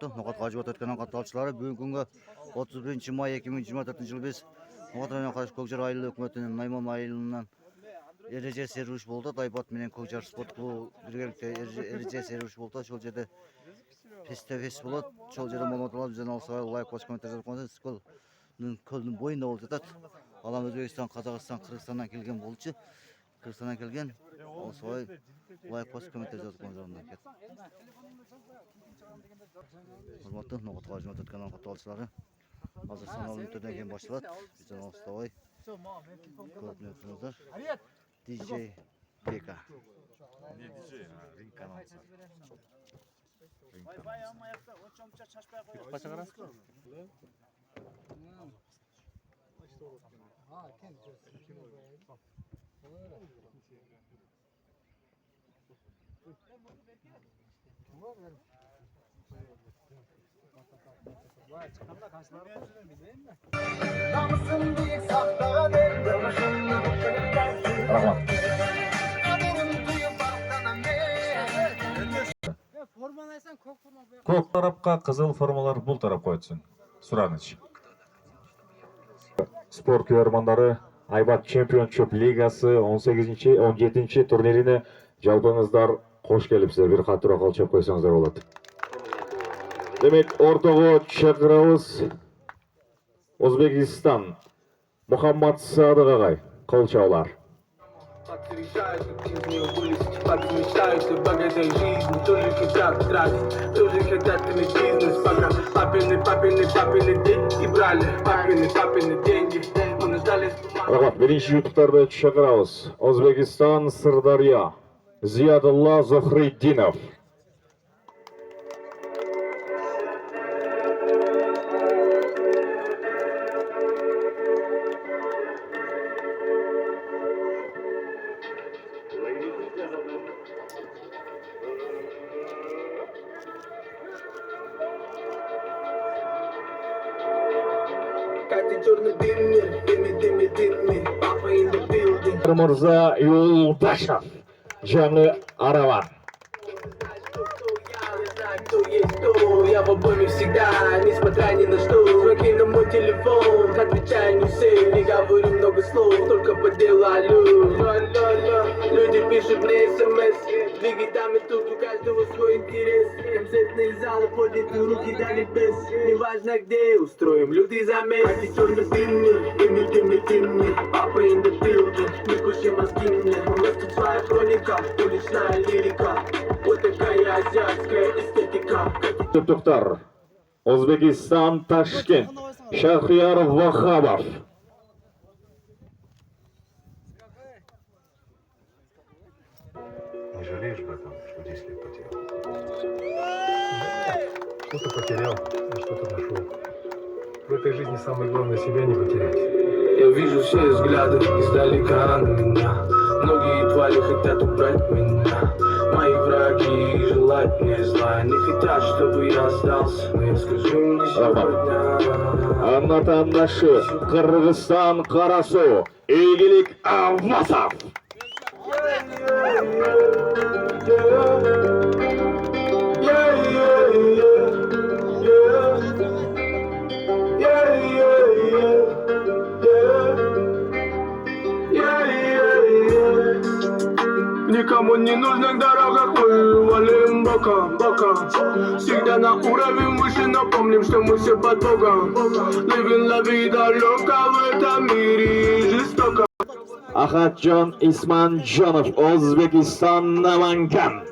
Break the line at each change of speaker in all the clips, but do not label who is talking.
Ноғат қажыбат өткенен қаталшылары бүгінгі күнгі 31 май 2024 жылы біз Ноғат районы Қараш Көкжар айылы өкіметінің Найман айылынан ереже серуіш болды. Дайбат менен Көкжар спорт клубы біргелікте ереже серуіш болды. Шол жерде фестивес болады. Шол жерде молот алып бізден алсай лайк қос комментар жазып қойды. Скол көлдің бойында болып жатады. Алам Өзбекстан, Қазақстан, Қырғызстаннан келген болчу. Қырғызстаннан келген. Алсай лайк қос комментар жазып қойды. Құрметті Ноғат қажыбат өткенен қаталшылары. Hazır sanal üniteden keyin başladı. Bizden Ağustos'ta görüp yapıyorlar. DJ BK.
Ne DJ? Ring kanalı.
Kaça karası?
Көк тарапқа қызыл формалар бұл тарапқа өтсін. Сұраныч.
Спорт көрермандары, Айбат Чемпионшип лигасы 18-17 турниріне жалпыңыздар қош келіпсіздер. Bir қатыра қалчап қойсаңыздар болады. Демек, ортаға шақырабыз Өзбекстан Мухаммад Садық ағай, қолшаулар.
Мечтают богатой жизни, то ли хотят тратить, то ли хотят иметь бизнес. Пока папины деньги брали, папины деньги. Мы нуждались в бумаге.
Рахмат, бірінші ютубтарды шақырабыз. Өзбекстан Сырдария Зиядулла Зохриддинов. Мырза Юлдашев, жаңы Араван.
Я в обойме всегда, несмотря ни на что. Звонки на мой телефон, отвечаю не все. Не говорю много слов, только по делу алло. Люди пишут мне смс, двигателями тут у каждого свой интерес. Концертные залы подняты руки до небес. Неважно где, устроим люди замес. Черный дымный, папа in the building. Не кушай мозги мне, у нас тут своя хроника, уличная лирика. Вот такая азиатская эстетика.
Туктар, Өзбекистан, Ташкент, Шахрияр Вахабов.
Не жалеешь, братан, что 10 лет потерял? Что-то потерял, а что-то нашел. В этой жизни самое главное себя не потерять.
Я вижу все взгляды издалека на меня. Многие твари хотят убрать меня. Мои враги желают мне зла. Не хотят, чтобы я сдался. Но я скажу им не сегодня.
Анатандашы Кыргызстан Карасу Игилик Авасов.
Никому не нужных дорогах мы валим боком. Всегда на уровень выше, но помним, что мы все под Богом. Living la vida loca в этом мире жестоко.
Ахатжан Исманжанов, Өзбекистан Наманган.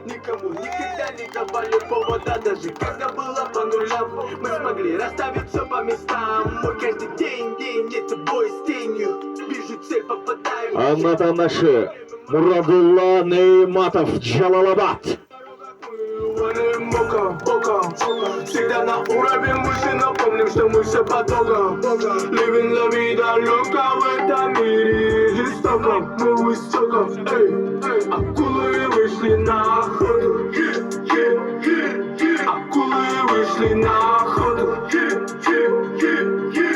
Никому никогда не давали повода, даже когда было по нулям. Мы смогли расставить все по местам. Мой каждый день, это бой с тенью. Вижу цель, попадаю.
Анатандашы Мурадулла Нейматов, Джалалабад.
Всегда на уровень выше, но помним, что мы все под Богом. Living la vida loca в этом мире жестоко. Мы в истоках, акулы вышли на охоту. Акулы вышли на охоту.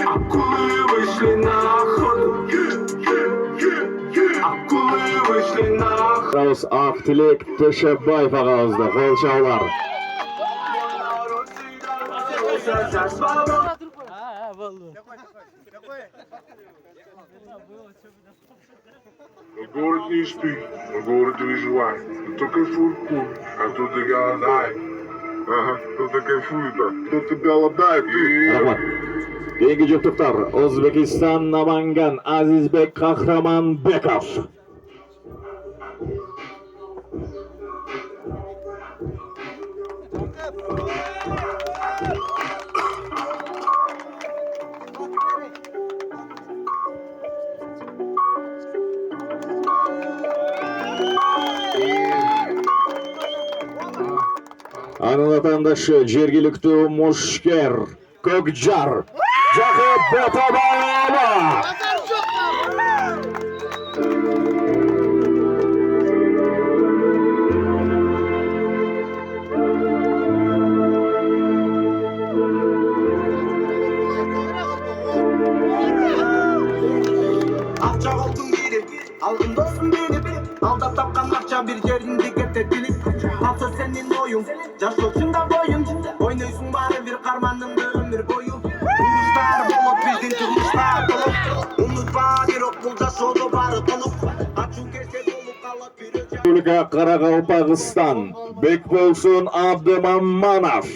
Акулы вышли на охоту. Акулы вышли на охоту.
Ақтілек Төшебаев ағауызда қолшаулар.
сердце за свободу.
Город мечты, город выживает. Кто кайфует, помнит, а кто-то голодает. Ага, кто-то кайфует, а кто-то голодает.
Rahmat. Keyingi juftliklar O'zbekiston Namangan Azizbek Qahramonbekov. Анын атандашы жергиликтүү мушкер Көкжар Жакы Ботабаева.
Акча алдым бери, алдым досум бени алдап тапкан акча бир жеринде кететилип алса сенин оюң жашоочунда боюн ойнойсуң баары бир карманыңды өмүр бою уруштар болот биздин турмуштар болот унутпа бирок бул жашоодо баары толук ачуу келсе болуп калат бирөө
Республика Каракалпакстан Бекболсун Абдымаманов.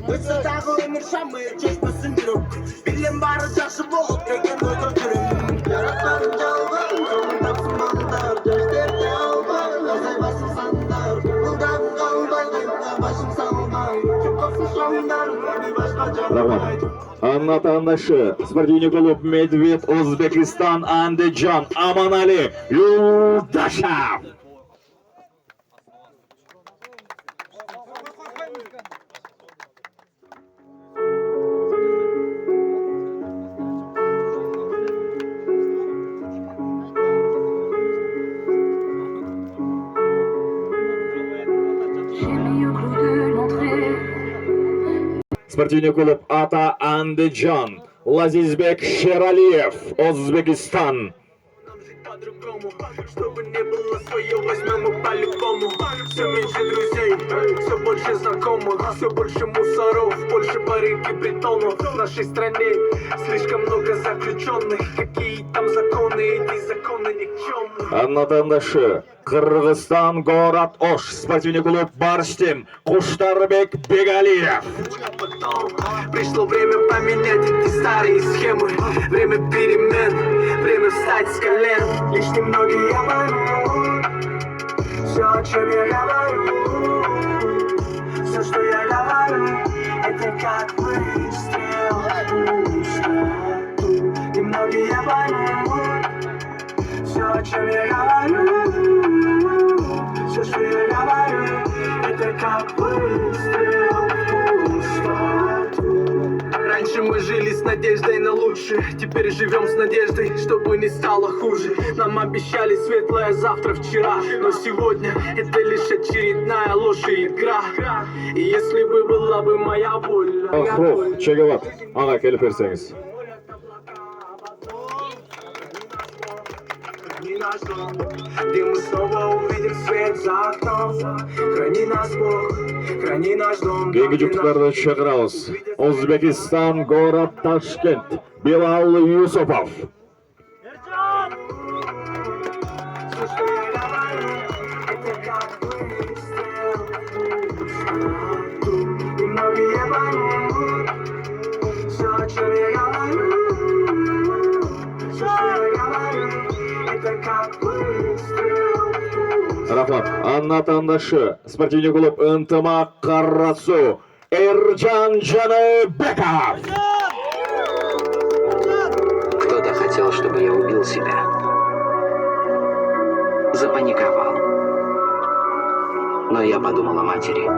Өтсө дагы өмүр шамы чечпесин бирок билем баары жакшы болот деген ойдо жүрөм жаратканым жалган жолун тапсын балдар жаштарды албай азайбасын сандар мылдан калбай кайда башым салбай чуккасын шамдар мени башка жагбай.
Анын атандашы спортивный клуб Медведь Узбекистан Андижан Аманали Юлдашев. Спортивный клуб Ата Андижан Лазизбек Шералиев, Узбекистан.
По-другому, чтобы не было свое, возьмем мы по-любому. Все меньше друзей, все больше знакомых, все больше мусоров, больше барыг и бетонов. В нашей стране слишком много заключенных. Какие там законы, эти законы никчемные.
Анын атандашы Кыргызстан город Ош, спортивный клуб Барстим Куштарбек Бегалиев.
Пришло время поменять эти старые схемы. Время перемен, время встать с колен. Лишь немногие поймут все, о чем я говорю. Все, что я говорю, это как выстрел в пустоту. Немногие поймут все, о чем я говорю. Все, что я говорю, это как выстрел в пустоту. Раньше мы жили с надеждой на лучшее, теперь живем с надеждой, чтобы не стало хуже. Нам обещали светлое завтра вчера, но сегодня это лишь очередная ложь и игра. И если бы была бы моя воля,
Ахров, Чегават, ага келип берсеңиз.
где мы снова увидим свет за окном. Храни нас Бог, храни наш дом.
Кийинги жуптуктарды чакырабыз. Узбекистан город Ташкент Билал Юсупов.
Все, что я говорю, это как выстрел в пустоту. И многие поймут все, о чем я говорю. Все, что я говорю, это как выстрел в пустоту.
Рахмат. Анын атандашы спортивный клуб Ынтымак Карасу Эржан Жаныбеков.
Кто-то хотел, чтобы я убил себя. Запаниковал. Но я подумал о матери.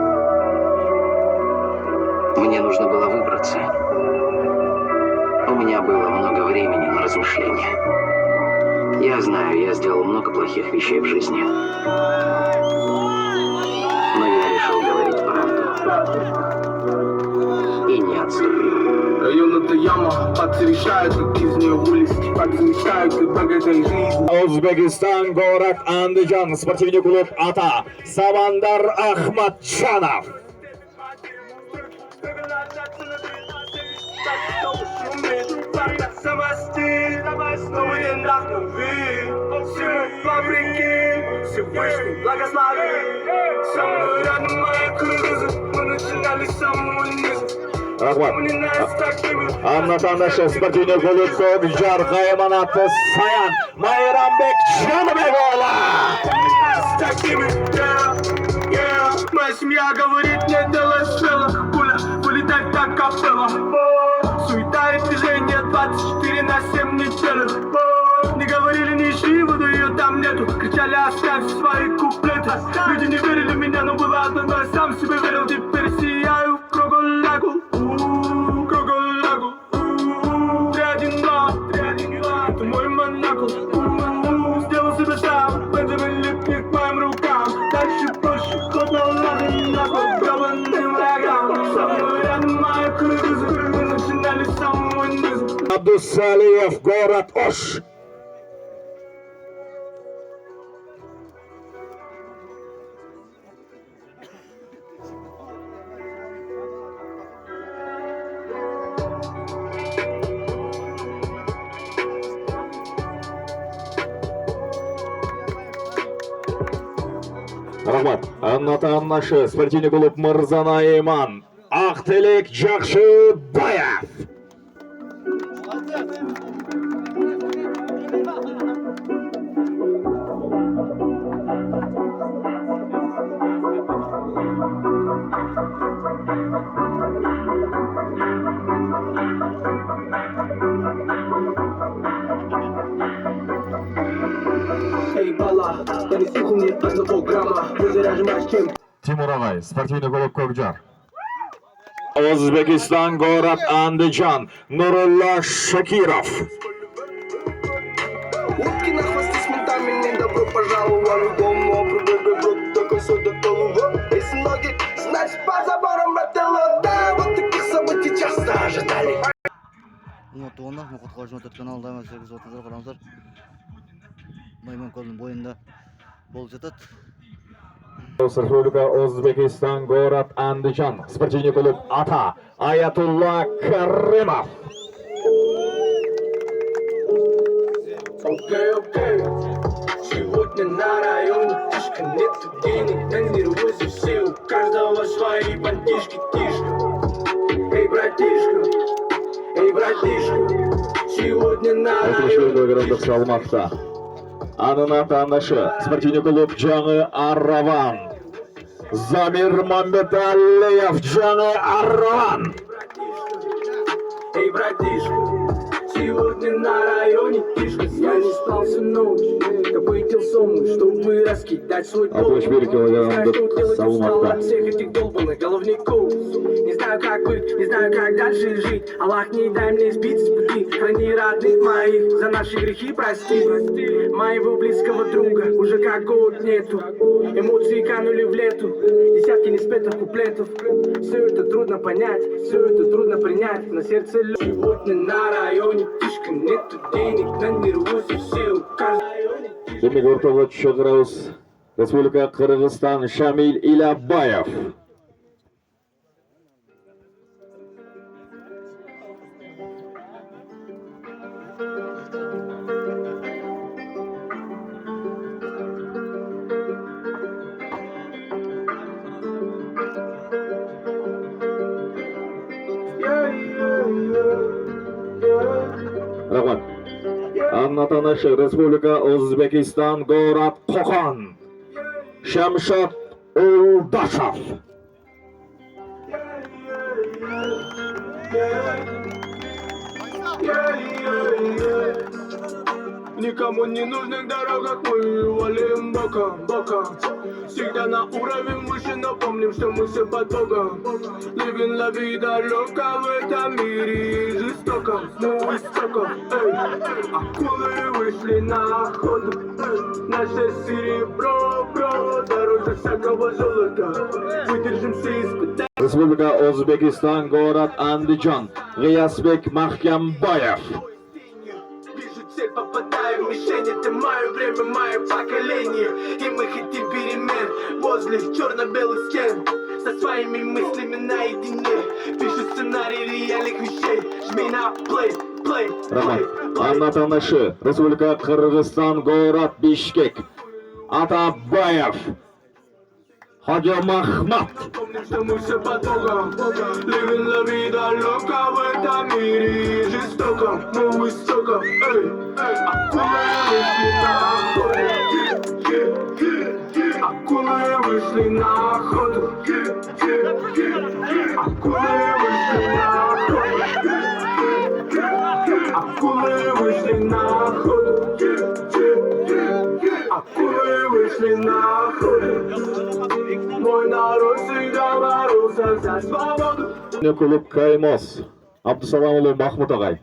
Мне нужно было выбраться. У меня было много времени на размышления. Я знаю, я сделал много плохих вещей в жизни. Но я решил говорить правду. И не отступлю.
Район это яма, пацы решают, как из нее вылезти. Пацы мечтают, как богатой жизни.
Узбекистан город Андижан спортивный клуб Ата Самандар Ахматчанов.
так шумит, фарта самостит, новый вдохновит. Все фабрики, Всевышний благослови. Со мной рядом мои кыргызы, мы начинали с самого низа.
Рахмат.
Мы не нас такими.
Анна Тандашы спортивный клубы Көкжар Кайманаты Саян Майрамбек Жаныбекұлы.
Такими, моя семья говорит, не делай смело. Пуля вылетает как капелла. Суета и движение 24/7 неделю. Не говорили, не ищи, воду ее там нету. Кричали, оставь свои куплеты. Люди не верили в меня, но было одно, но я сам себе верил. Теперь сияю в кругу-лягу. Кругу-лягу. 3-1-2, это мой монакул. Сделал себе сам, Бенджамин Липник к моим рукам. Дальше проще, ход на ладонь, на ход гребаным врагам. Со мной рядом мои кыргызы, мы начинали с самого низа.
Абдусалиев, город Ош. Рахмат. Анна Тандашы спортивный клуб Мырзанайман Ақтілек Жақшыбаев.
Эй, бала, я не слухал ни одного грамма. Вы заряжаешь чем?
Тимур Агай, спортивный клуб Көкжар.
Өзбекистан, город Андыжан, Нурулла Шакиров.
Утки на хвосте с ментами, не добро пожаловали дома. Прибегай, брат, такой сюда голова. Если ноги, значит по заборам брателло. Да, вот таких событий часто ожидали.
Туғанда мұқыт қажын өтет каналында мәселесі отыздар қараңыздар. Найман көлінің бойында болып жатады.
Республика Өзбекистан, город Андыжан, спортивный клуб Ата, Аятулла Каримов.
Окей. Сегодня на районе тишка, нету денег, на нервозе все, у каждого свои бандишки, тишка. Эй, братишка, сегодня на районе тишка.
Алматыда. Анна Тандашы спортивный клуб Жаңы Араван. Замир Мамбеталиев, Жаңы Араван.
Эй, братишка, сегодня на районе тишка. Я не спал всю ночь, копытил сон, чтобы раскидать свой
А то теперь килограмм до Салмата.
от всех этих долбанных головников. Не знаю, как быть, не знаю, как дальше жить. Аллах, не дай мне сбиться с пути. Храни родных моих, за наши грехи прости. Моего близкого друга уже как год нету. Эмоции канули в лету, десятки неспетых куплетов. Все это трудно понять, все это трудно принять. На сердце лед. Сегодня на районе тишка, нету денег, на нервозе все, у каждого районе тишка.
Демек ортаға шығырауыз Республика Қырғызстан Шамиль Илябаев. Рахмат. Анна Тандашы Республика Өзбекистан, город Қоқан. Шамшат Улдашев.
Никому не нужных дорогах мы валим боком. Всегда на уровень выше, но помним, что мы все под Богом. Living la vida loca в этом мире жестоко, ну истоко. Акулы вышли на охоту, наше серебро, бро, дороже всякого золота. Выдержим все испытания.
Республика Өзбекистан, город Андыжан, Гиясбек Махкамбаев.
Вижу цель, попадаю в мишень. Это мое время, мое поколение. И мы хотим перемен. возле черно-белых стен со своими мыслями наедине. Пишу сценарий реальных вещей. Жми на плей, плей,
Рахмат. Анна Танышы, Республика Кыргызстан, город Бишкек. Атабаев. Хаджи Махмат.
Помним, что мы все под Богом. Living la vida loca в этом мире жестоком, но истоком. Акулы вышли на охоту. Акулы вышли на охоту. Акулы вышли на охоту. Акулы вышли на охоту. Мой народ всегда боролся за свободу.
Клуб Каймос. Абдусаламұлы Махмут ағай.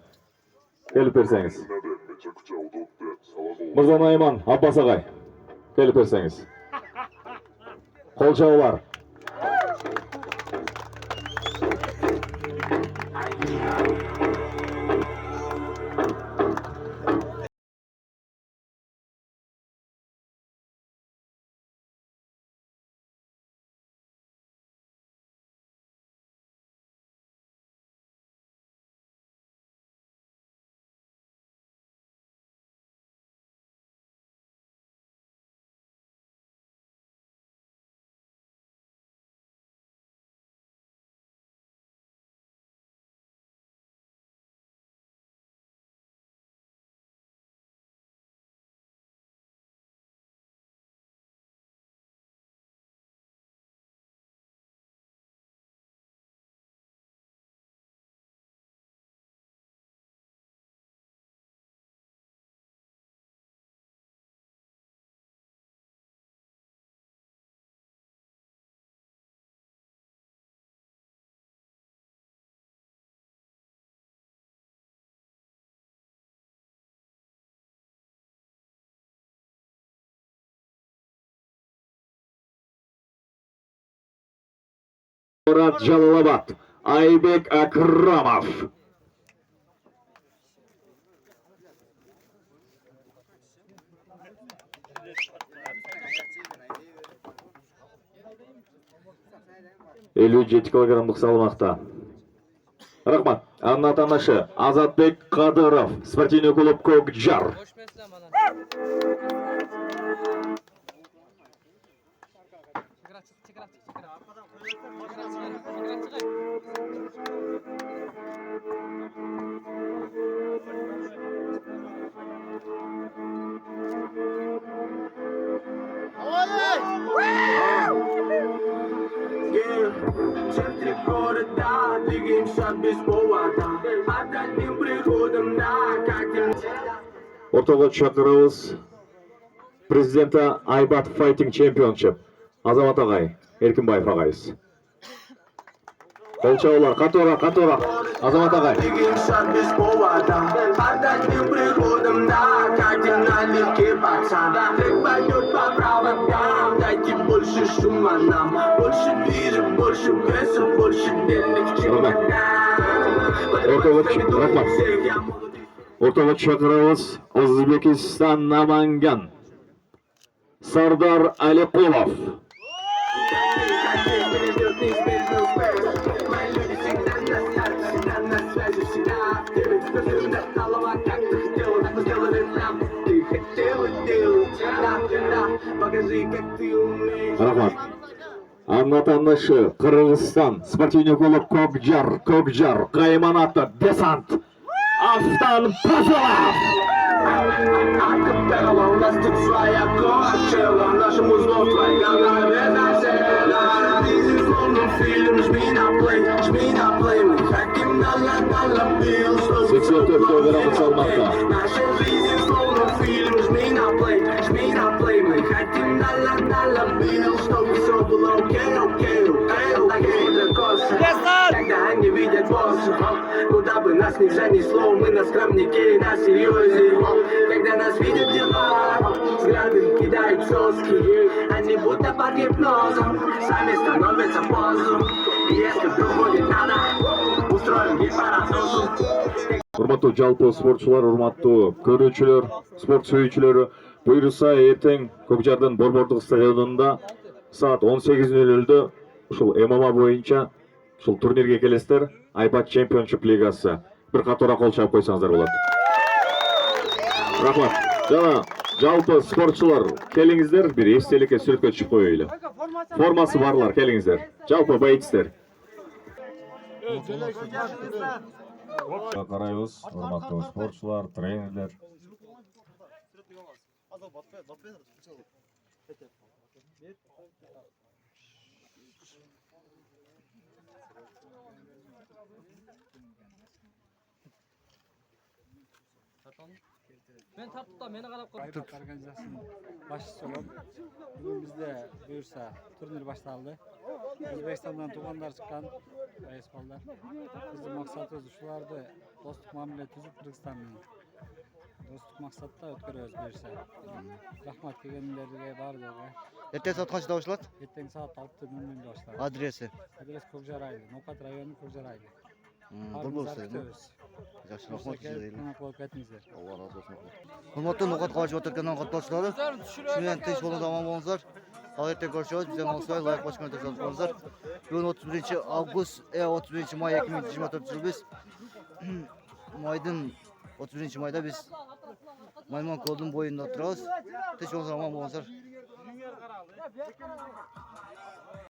Келіп берсеңіз. Мырза Найман Аббас ағай. Келіп берсеңіз. Қолжаулар. Мурат Жалалабад. Айбек Акрамов. Елу 7 килограммдық салмақта. Рахмат. Анна Танышы, Азатбек Қадыров, спортивный клуб Көкжар.
В центре города двигаемся без повода. Под одним приходом на как
Ортаға шақырыңыз президенті Айбат Fighting Championship. Азамат ағай, Еркінбаев ағайыз. Қолшаулар, қатора. Азамат ағай.
двигаемся без повода. Под одним приходом на кардинальных пацан. Трек пойдет по проводам. Дайте больше шума нам. Больше движем, больше веса, больше денег чемодан.
Ортаға шақырыңыз Өзбекистан Наманган. Сардар Алиқулов. Рахмат. Анна Танышы, Қырғызстан, спортивный клуб Көкжар, Қайманаты, Десант, Автан Пазылов.
Акапелла, у нас тут своя коачелла. Нашему зло твоя голове засела. Дизель словно фильм, жми на плей. Мы хотим на бил, чтобы
84 килограмм салмақта.
наша жизнь словно фильм, жми на плей. Мы хотим на бил, чтобы все было окей. Когда они видят воздух, куда бы нас ни занесло, мы на скромнике, на серьезе. Когда нас видят дела, взгляды кидают соски. Они будто под гипнозом, сами становятся в позу. Если вдруг будет надо, устроим гид по разносу.
Урматтуу жалпы спортчулар, урматтуу көрүүчүлөр, спорт сүйүүчүлөрү, буюрса эртең Көкжардын Борбордук стадионунда saat 18:00'de ушул ММА боюнча ушул турнирге келесиздер. iPad Championship лигасы. Bir катора кол чаап койсоңуздар болот. Рахмат. Жана жалпы спортчулар келиңиздер, бир эстеликке сүрөткө түшүп коелу. Формасы барлар, келиңиздер. Жалпы байчтер.
Карайбыз, урматтуу спортчулар, тренерлер.
Ben tartıp meni qarab qo'ydim. Organizatsiyanın başçısı olub. Bugün bizde buyursa turnir başlandı. Özbekistan'dan tuğanlar çıkan bayısballar. Bizim maksatımız şulardı. Dostluk muamele tüzüp Kırgızistan'ın. Dostluk maksatta ötkürüyoruz buyursa. Rahmat kelgenlerge bardı.
Ertesi saat kaçta başlat?
Ertesi saat 6:00'da başlar.
Adresi.
Adres Kokjaraylı. Nokat rayonu Kokjaraylı.
Бұл болса, жақсы рахмат сізге. Алла разы болсын. Құрметті Ноқат қалашық өтіркен қатысушылары, шынымен тыныш болыңыз, аман болыңыздар. Ал ертең көрüşеміз, бізден алысай, лайық башқаны жасап болыңыздар. Бүгін 31 август, 31 май 2024 жыл біз майдың 31 майда біз Майман колдың бойында отырамыз. Тыныш болыңыздар, аман болыңыздар.